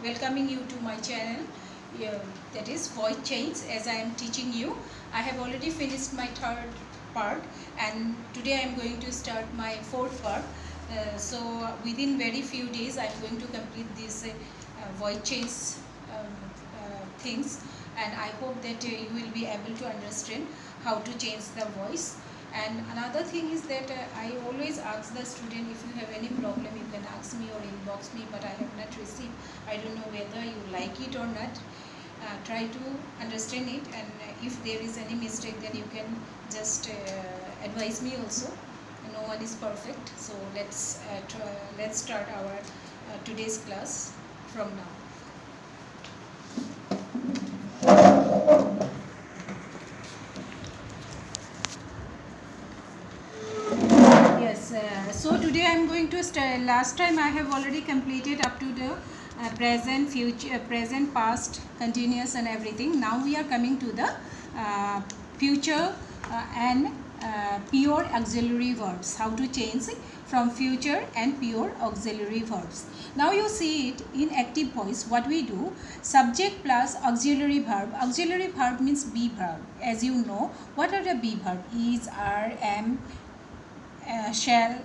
welcoming you to my channel, that is voice change. As I am teaching you, I have already finished my third part, and today I am going to start my fourth part. So within very few days I am going to complete this voice change things, and I hope that you will be able to understand how to change the voice. And another thing is that I always ask the student, if you have any problem you can ask me or inbox me, but I have not received. I don't know whether you like it or not. Try to understand it, and if there is any mistake then you can just advise me also. No one is perfect, so let's start our today's class from now. So today I am going to start. Last time I have already completed up to the present, future, present, past, continuous and everything. Now we are coming to the future and pure auxiliary verbs. How to change from future and pure auxiliary verbs. Now you see it in active voice. What we do, subject plus auxiliary verb. Auxiliary verb means be verb. As you know, what are the be verb? Is, are, am, shall,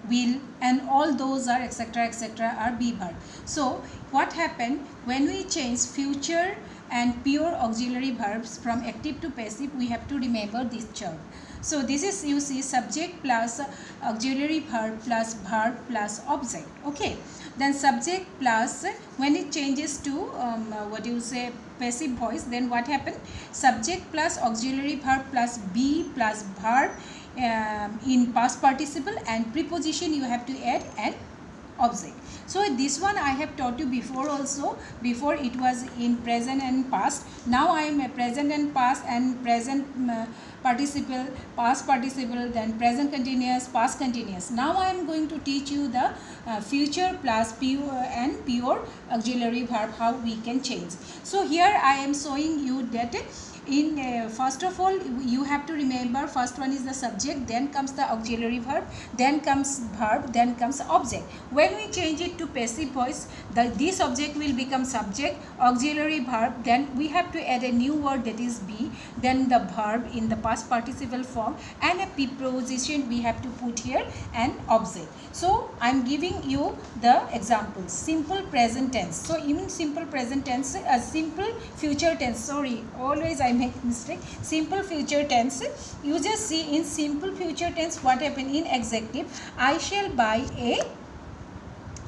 will, and all those are etc. are be verb. So what happened when we change future and pure auxiliary verbs from active to passive? We have to remember this chart. So this is, you see, subject plus auxiliary verb plus object. Okay, then subject plus, when it changes to passive voice, then what happened? Subject plus auxiliary verb plus be plus verb in past participle, and preposition you have to add an object. So this one I have taught you before also. Before it was in present and past. Now I am a present and past and present participle, past participle, then present continuous, past continuous. Now I am going to teach you the future plus pure and pure auxiliary verb, how we can change. So here I am showing you that in first of all you have to remember, first one is the subject, then comes the auxiliary verb, then comes verb, then comes object. When we change it to passive voice, this object will become subject, auxiliary verb, then we have to add a new word, that is be, then the verb in the past participle form, and a preposition we have to put here, and object. So I am giving you the examples. Simple present tense. So even simple present tense, simple future tense, sorry, always I make mistake. Simple future tense, you just see in simple future tense what happened in executive. I shall buy a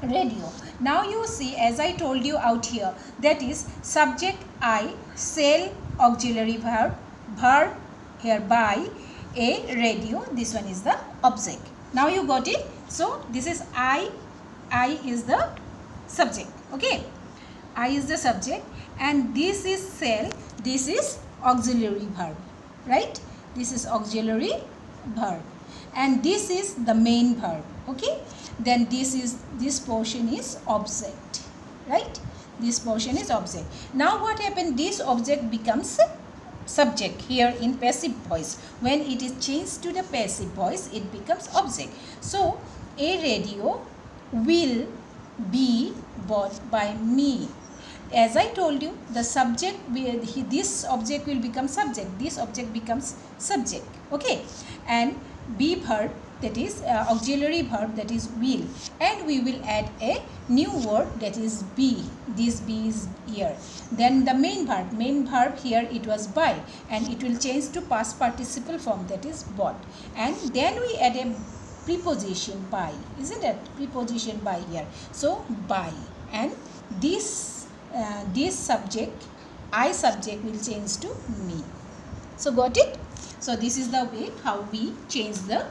radio. Now you see, as I told you out here, that is subject I, shall auxiliary verb, verb here buy, a radio, this one is the object. Now you got it. So this is I is the subject. Okay, I is the subject, and this is shall, this is auxiliary verb, right? This is auxiliary verb, and this is the main verb. Okay, then this portion is object, right? This portion is object. Now what happened? This object becomes subject here in passive voice. When it is changed to the passive voice, it becomes object. So a radio will be bought by me. As I told you, the subject, this object will become subject, this object becomes subject. Okay, and be verb, that is auxiliary verb, that is will, and we will add a new word, that is be. This be is here. Then the main verb here it was buy, and it will change to past participle form, that is bought, and then we add a preposition by, isn't it? Preposition by here. So by, and this subject, I subject, will change to me. So got it? So this is the way how we change the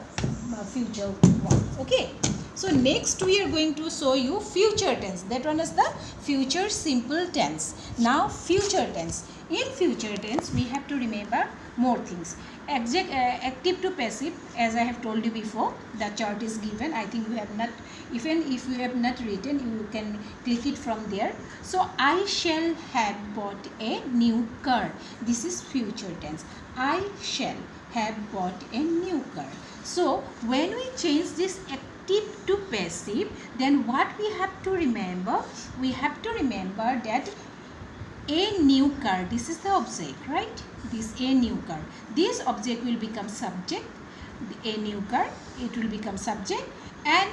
future one. Okay. So next we are going to show you future tense. That one is the future simple tense. Now future tense. In future tense we have to remember more things. Active to passive, as I have told you before, the chart is given. I think you have not, even if you have not written, you can click it from there. So I shall have bought a new car. This is future tense. I shall have bought a new car. So when we change this active to passive, then what we have to remember? We have to remember that a new car, this is the object, right? This a new car. This object will become subject. A new car, it will become subject, and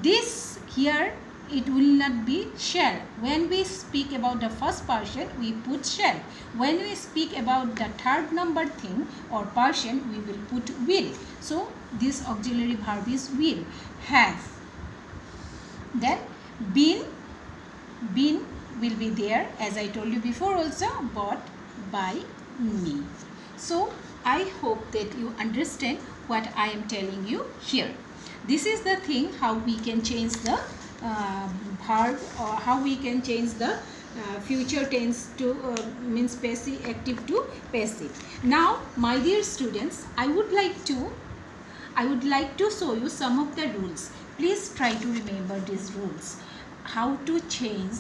this here it will not be shall. When we speak about the first person, we put shall. When we speak about the third number thing or person, we will put will. So this auxiliary verb is will. Have. Then been will be there, as I told you before also, bought by me. So I hope that you understand what I am telling you here. This is the thing how we can change the verb, or how we can change the future tense to means passive, active to passive. Now my dear students, I would like to show you some of the rules. Please try to remember these rules. How to change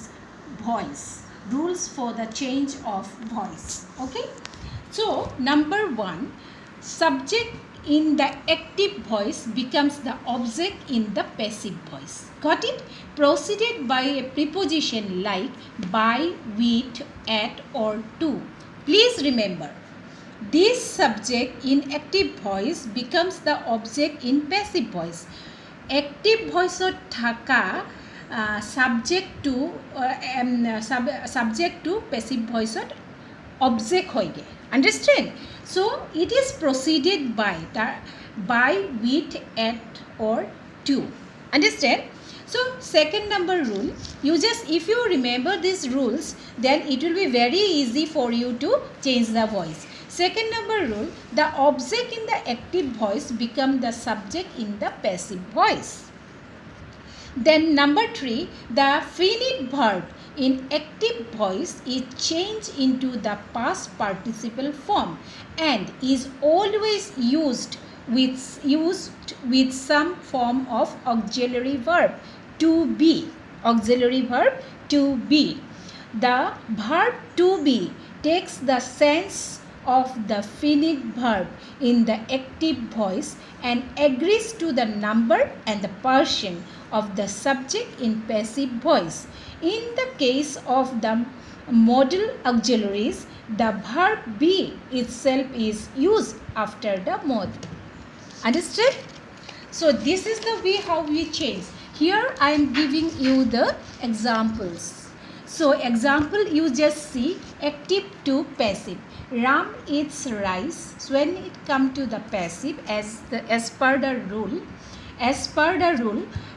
voice. Rules for the change of voice. Okay. So number 1, subject in the active voice becomes the object in the passive voice. Got it? Preceded by a preposition like by, with, at or to. Please remember, this subject in active voice becomes the object in passive voice. Active voice thaka subject to passive voice object hoige. Understand? So it is preceded by with, at or to. Understand? So second number rule, if you remember these rules, then it will be very easy for you to change the voice. Second number rule, the object in the active voice become the subject in the passive voice. Then number 3, the finite verb in active voice is changed into the past participle form and is always used with some form of auxiliary verb to be. Auxiliary verb to be. The verb to be takes the sense of the finite verb in the active voice and agrees to the number and the person of the subject in passive voice. In the case of the modal auxiliaries, the verb be itself is used after the modal. Understood? So this is the way how we change. Here I am giving you the examples. So example, you just see active to passive. Ram eats rice. So when it come to the passive, as per the rule,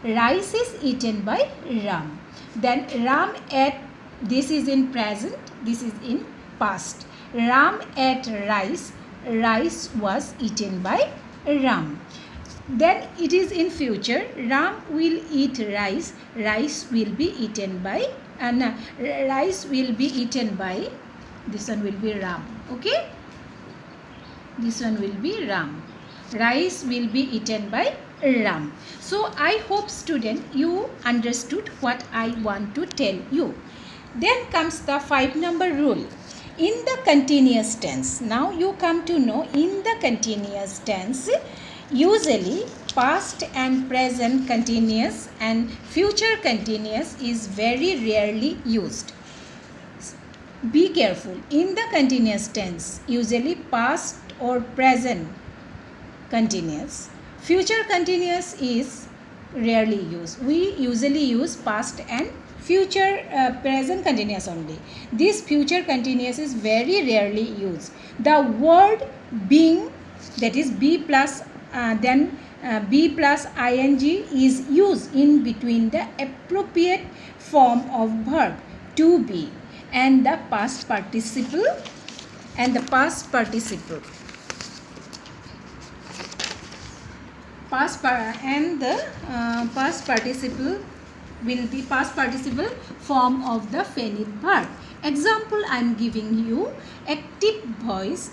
rice is eaten by Ram. Then Ram ate, this is in present, this is in past. Ram ate rice, rice was eaten by Ram. Then it is in future, Ram will eat rice, rice will be eaten by, this one will be Ram. Okay? This one will be Ram. Rice will be eaten by Ram. So I hope student you understood what I want to tell you. Then comes the 5 number rule. In the continuous tense, now you come to know in the continuous tense, usually past and present continuous and future continuous is very rarely used. Be careful. In the continuous tense, usually past or present continuous. Future continuous is rarely used. We usually use past and future present continuous only. This future continuous is very rarely used. The word being, that is be plus be plus ing is used in between the appropriate form of verb to be and the past participle past participle will be past participle form of the finite verb. Example I am giving you, active voice,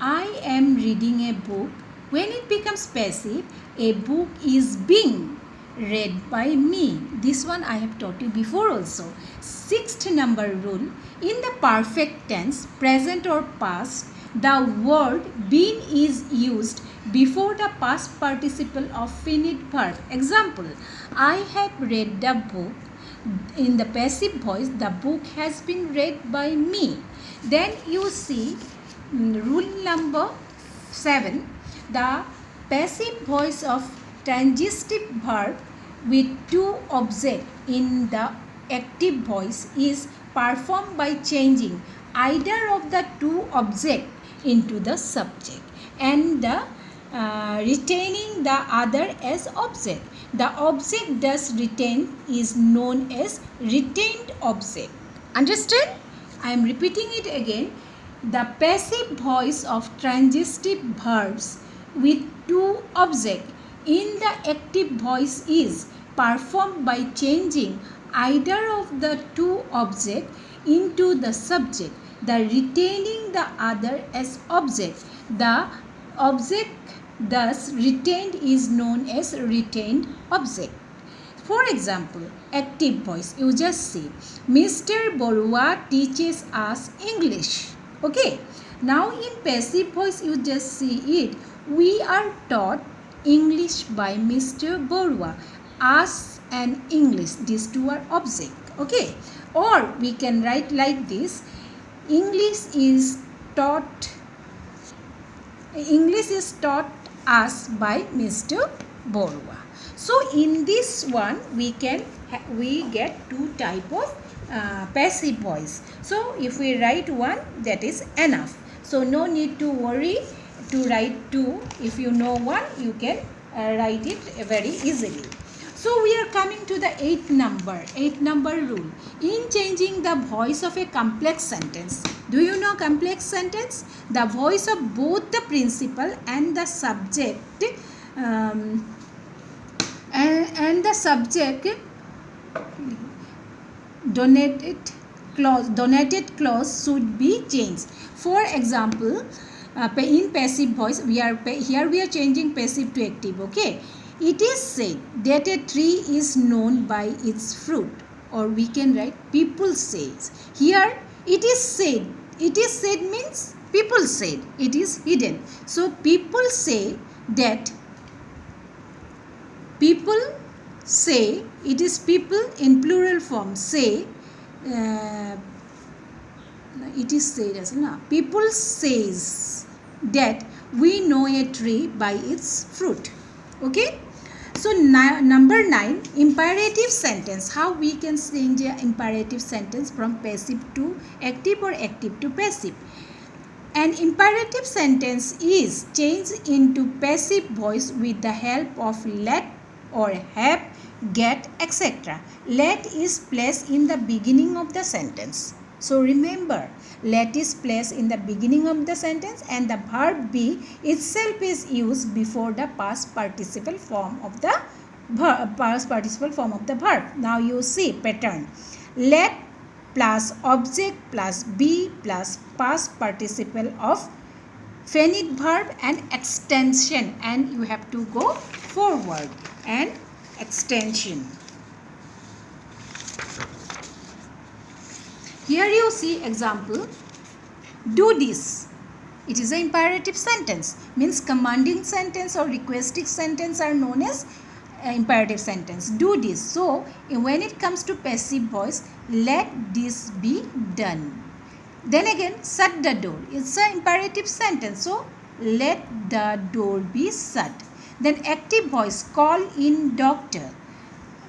I am reading a book. When it becomes passive, a book is being read by me. This one I have taught you before also. 6th number rule, in the perfect tense, present or past, the word been is used before the past participle of finite verb. Example, I have read the book. In the passive voice, the book has been read by me. Then you see rule number 7. The passive voice of transitive verb with two objects in the active voice is performed by changing either of the two objects into the subject and retaining the other as object. The object thus retained is known as retained object. Understand? I am repeating it again. The passive voice of transitive verbs with two objects in the active voice is performed by changing either of the two objects into the subject, the retaining the other as object. The object thus retained is known as retained object. For example, active voice, you just say, Mr. Borua teaches us English. Okay. Now in passive voice, you just see it. We are taught English by Mr. Borua. Us and English, these two are object. Okay. Or we can write like this. English is taught us by Mr. Borua. So in this one we get two type of passive voice. So if we write one, that is enough. So no need to worry to write two. If you know one, you can write it very easily. So we are coming to the 8th number rule. In changing the voice of a complex sentence. Do you know complex sentence? The voice of both the principal and the subject and the subject donated clause should be changed. For example, in passive voice, we are changing passive to active. Okay. It is said that a tree is known by its fruit, or we can write people says. Here it is said. It is said means people said. It is hidden. So people say that. People say, it is people in plural form say. It is said as na. People says that we know a tree by its fruit. Okay. So number 9, imperative sentence. How we can change an imperative sentence from passive to active or active to passive. An imperative sentence is changed into passive voice with the help of let or have, get, etc. Let is placed in the beginning of the sentence. So remember, let is placed in the beginning of the sentence and the verb be itself is used before the past participle form of the verb. Now you see pattern. Let plus object plus be plus past participle of finite verb and extension, and you have to go forward and extension. Here you see example, do this. It is an imperative sentence, means commanding sentence or requesting sentence are known as imperative sentence. Do this. So when it comes to passive voice, let this be done. Then again, shut the door. It's an imperative sentence. So let the door be shut. Then active voice, call in doctor.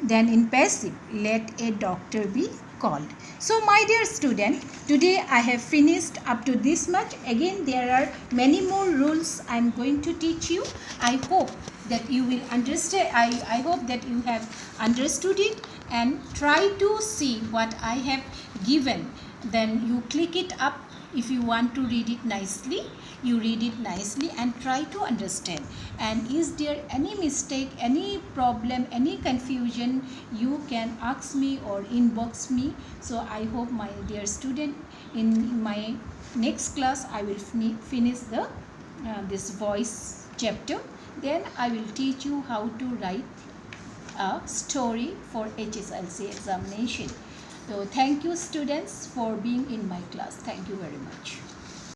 Then in passive, let a doctor be called. So my dear student, today I have finished up to this much. Again, there are many more rules I am going to teach you. I hope that you will understand. I hope that you have understood it and try to see what I have given. Then you click it up. If you want to read it nicely, you read it nicely and try to understand. And is there any mistake, any problem, any confusion, you can ask me or inbox me. So I hope, my dear student, in my next class I will finish the this voice chapter. Then I will teach you how to write a story for HSLC examination. So thank you students for being in my class. Thank you very much.